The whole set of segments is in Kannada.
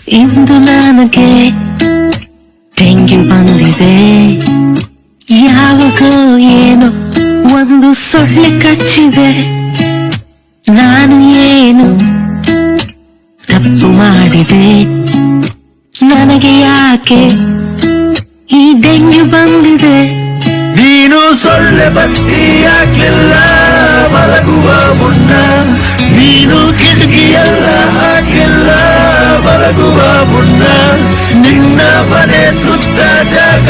ಇಂದು ನನಗೆ ಡೆಂಗ್ಯೂ ಬಂದಿದೆ. ಯಾವಾಗೋ ಏನೋ ಒಂದು ಸೊಳ್ಳೆ ಕಚ್ಚಿದೆ. ನಾನು ಏನು ತಪ್ಪು ಮಾಡಿದೆ? ನನಗೆ ಯಾಕೆ ಈ ಡೆಂಗ್ಯೂ ಬಂದಿದೆ? ನೀನು ಸೊಳ್ಳೆ ಬತ್ತಿ ಹಾಕ್ಲಿಲ್ಲ ಮಲಗುವ ಮುನ್ನ, ನೀನು ಕಿಟಕಿಯೆಲ್ಲ ಹಾಕಿಲ್ಲ ಮಲಗುವ ಮುನ್ನ, ನಿನ್ನ ಮನೆ ಸುತ್ತ ಜಾಗ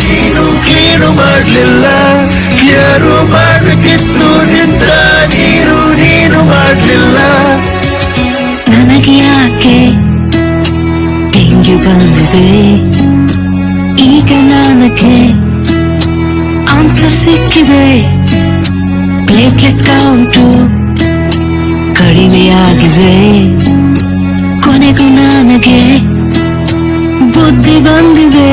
ನೀನು ಕ್ಲೀನು ಮಾಡ್ಲಿಲ್ಲ. ಯಾರು ಮಾಡ್ಬೇಕಿತ್ತು ನಿಂತ ನೀನು ಮಾಡ್ಲಿಲ್ಲ. ನನಗೆ ಯಾಕೆ ಡೆಂಗ್ಯೂ ಬಂದಿದೆ? ಈಗ ನನಗೆ ಅಂತ ಸಿಕ್ಕಿದೆ. ಪ್ಲೇಟ್ಲೆಟ್ ಕೌಂಟು ಕಡಿಮೆಯಾಗಿದೆ. ಕೊನೆಗೂ ನನಗೆ ಬುದ್ಧಿ ಬಂದಿದೆ.